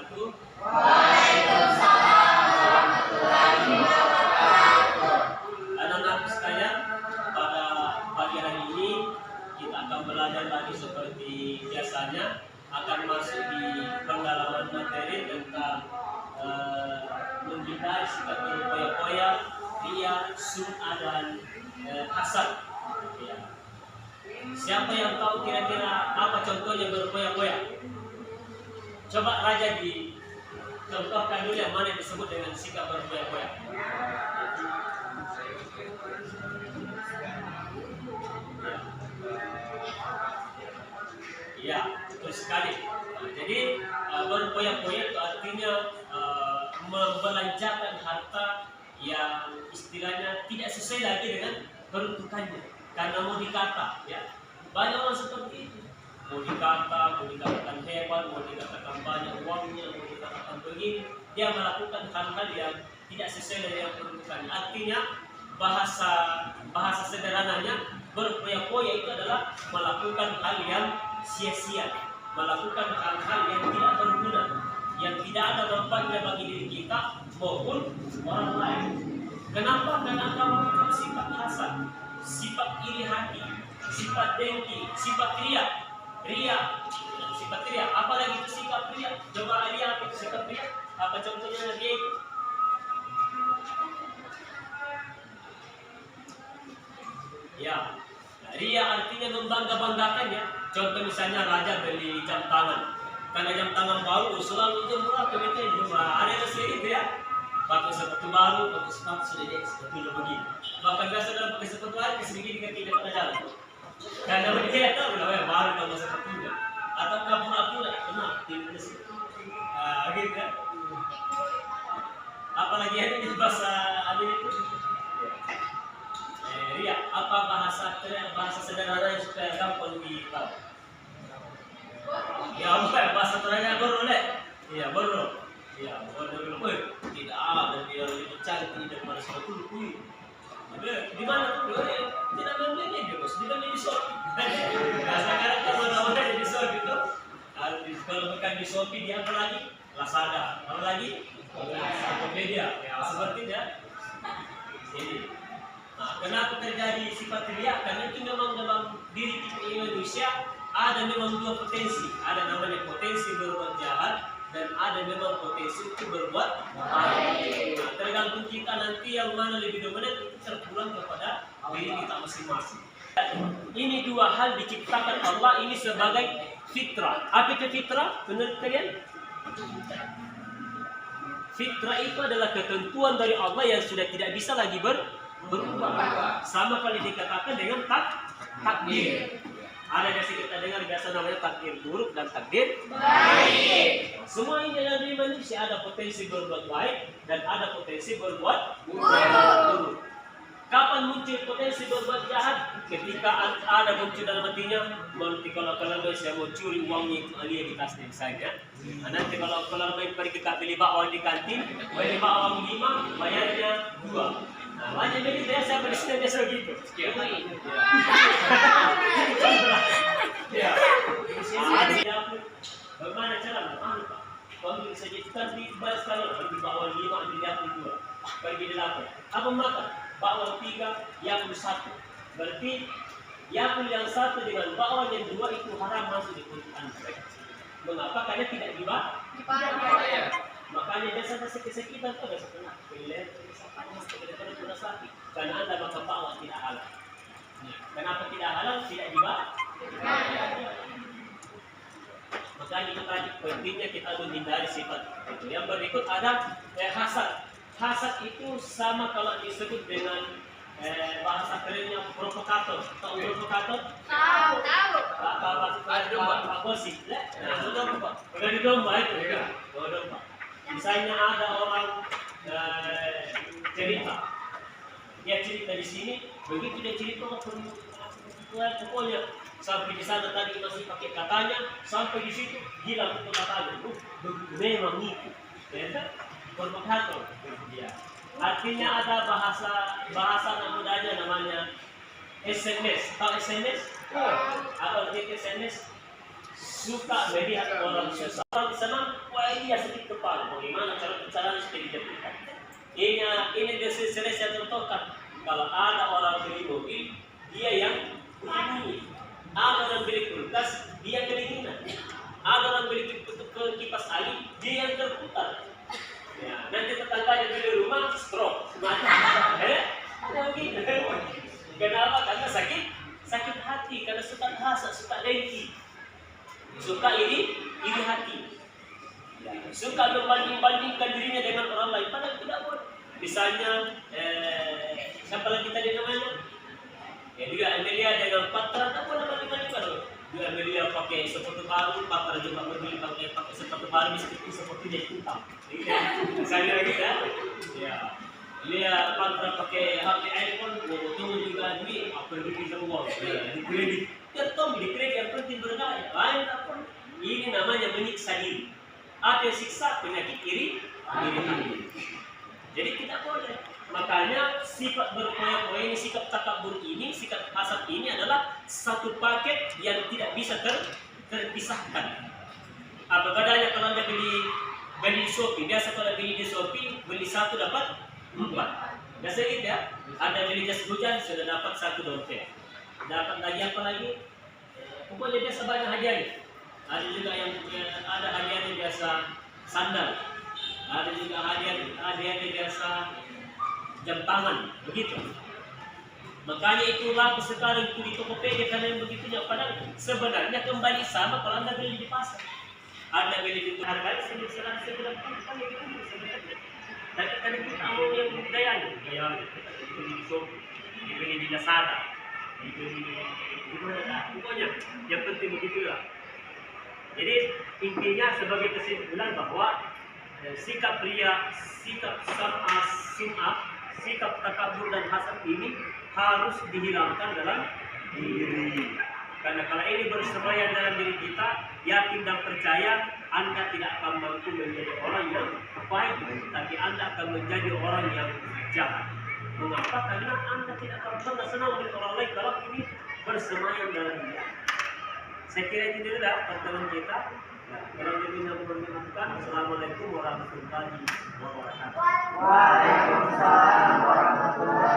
wabarakatuh. Waalaikumsalam warahmatullahi wabarakatuh. Anak-anak sekalian, pada pagi hari ini kita akan belajar lagi seperti biasanya, akan masuk di pendalaman materi tentang menghindari sikap berpoya-poya, ria, sum'ah dan hasad. Ya. Siapa yang tahu kira-kira apa contohnya berpoya-poya? Coba Raja dicontohkan dulu yang mana yang disebut dengan sikap berpoya-poya. Ya, betul sekali. Nah, jadi berpoya-poya itu artinya membelanjakan harta yang istilahnya tidak sesuai lagi dengan peruntukannya, karena mau dikata, ya. Banyak orang seperti itu. Mau dikatakan hebat, mau dikatakan banyak uangnya, mau dikatakan begini, dia melakukan hal-hal yang tidak sesuai dengan peruntukannya. Artinya bahasa sederhananya, berpoya-poya itu adalah melakukan hal yang sia-sia, melakukan hal-hal yang tidak berguna, yang tidak ada manfaatnya bagi diri kita maupun orang lain. Kenapa? Karena kamu itu sifat hasad, sifat iri hati, sifat dengki, sifat ria, sifat ria. Apalagi itu sifat ria? Coba ria apa itu sifat ria? Apa contohnya dia itu? Ya, ria artinya membangga-banggakan, ya. Contoh misalnya Raja beli jam tangan, karena jam tangan baru selalu jam berapa gitu ya, ada yang sendiri ya. Pakai sepatu baru, pakai sepatu sudah dia sepatu begini. Bahkan biasa dalam pakai sepatu aja sedikit kan tidak pada jalan. Karena dia tahu lah baru kalau sepatunya. Atau pura-pura kenal tidak sih. Gitu kan. Apalagi ini bahasa ada itu. Ria, apa bahasa sederhana yang supaya gampang ditahu? Ya, apa bahasa sederhana baru deh. Iya, baru. Ya, baru tidak ada dia lebih cantik daripada sepatu kuy. Di mana tuh? Tidak ada dia bos, tidak ada di Shopee. Nah, sekarang kalau namanya di Shopee itu, kalau bukan di Shopee dia apa lagi? Lazada, apa lagi? Tokopedia. Ya, sepertinya. Ini. Nah, kenapa terjadi sifat ria? Karena itu memang dalam diri kita Indonesia ada memang dua potensi. Ada namanya potensi berbuat jahat dan ada memang potensi untuk berbuat baik. Nah, tergantung kita nanti yang mana lebih dominan, itu terpulang kepada diri kita masing-masing. Ini dua hal diciptakan Allah ini sebagai fitrah. Apa itu fitrah? Menurut kalian? Fitrah itu adalah ketentuan dari Allah yang sudah tidak bisa lagi berubah. Sama kali dikatakan dengan takdir. Ada yang kita dengar biasa namanya takdir buruk dan takdir baik. Semua ini yang di manusia ada potensi berbuat baik dan ada potensi berbuat buruk. Kapan muncul potensi berbuat jahat? Ketika ada muncul dalam hatinya, nanti kalau saya mau curi uangnya itu alia di tasnya misalnya. Nanti kalau pergi kita beli bakwan di kantin, beli bakwan 5, bayarnya 2. Nah, banyak ini biasa berisnya biasa gitu. Ya. Bagaimana cara? Kalau bisa jadikan di bawah sekali, pergi bakwan 5, ambil yakni 2, pergi 8. Apa makan? Bakwan 3, yakni 1. Berarti yakni yang 1 dengan bakwan yang 2 itu haram masuk di perut Anda. Mengapa? Karena tidak dibayar. Makanya biasa sakit-sakitan itu ada setengah. Karena Anda makan bakwan tidak halal. Kenapa tidak halal? Tidak dibayar. Makanya itu tadi pentingnya kita menghindari sifat itu. Yang berikut ada hasad. Hasad itu sama kalau disebut dengan bahasa kerennya provokator. Tahu provokator? Tahu. Pak Gosip. Nah, sudah di domba itu. Domba. Misalnya ada orang cerita. Dia cerita di sini, begitu dia cerita pokoknya sampai di sana tadi masih pakai katanya, sampai di situ hilang itu katanya. Memang itu, ya, provokator. Ya. Artinya ada bahasa mudanya namanya SMS. Tahu SMS? Apa itu SMS? suka melihat orang susah. Orang senang, wah dia sakit kepala. Bagaimana cara supaya dijatuhkan? Ini saya contohkan. Kalau ada orang beli mobil, dia yang melindungi. Ada orang beli kulkas, dia kedinginan. Ada orang beli kipas angin, dia yang terputar. Ya, nanti tetangganya beli rumah, stroke. Ada begitu. Kenapa? Karena sakit hati, karena suka hasad, suka dengki, suka iri hati. Ya, suka membanding-bandingkan dirinya dengan orang lain, padahal tidak boleh. Misalnya, siapa lagi tadi namanya? Ya juga Amelia dengan Patra, tak boleh banding-bandingkan loh. Juga Amelia pakai sepatu baru, Patra juga beli pakai sepatu baru, meskipun sepatunya hitam. Misalnya gitu ya. Dia Patra pakai HP iPhone, tunggu juga duit, apa yang bisa uang? Di kredit, di kredit yang penting berdaya. Lain apa? Ini namanya menyiksa diri. Apa yang siksa? Penyakit iri hati. Jadi tidak boleh. Makanya sifat berpoya-poya ini, sikap takabur ini, sikap hasad ini adalah satu paket yang tidak bisa terpisahkan. Apa bedanya kalau Anda beli di Shopee? Biasa kalau beli di Shopee, beli satu dapat 4. Biasa gitu ya. Ada beli jas hujan sudah dapat 1 dompet. Dapat lagi apa lagi? Pokoknya biasa banyak hadiahnya. Ada juga yang ada hadiahnya biasa sandal. Ada juga hadiahnya biasa jam tangan, begitu. Makanya itulah sekarang itu di Tokopedia karena yang begitunya. Padahal sebenarnya kembali sama kalau Anda beli di pasar. Anda beli di harga sekitar 9 kali itu sebenarnya. Tapi kan kita mau yang budayanya, dibeli di Shopee, dibeli di Lazada, dibeli di mana? Pokoknya yang penting begitulah. Jadi intinya sebagai kesimpulan bahwa sikap ria, sikap sum'ah, sikap takabur dan hasad ini harus dihilangkan dalam diri. Karena kalau ini bersemayam dalam diri kita, yakin dan percaya Anda tidak akan mampu menjadi orang yang baik, tapi Anda akan menjadi orang yang jahat. Mengapa? Karena Anda tidak akan pernah senang dengan orang lain kalau ini bersemayam dalam diri. Saya kira itu dulu pertemuan kita. Kalau lebihnya mengucapkan Assalamualaikum warahmatullahi wabarakatuh. Waalaikumsalam warahmatullahi wabarakatuh.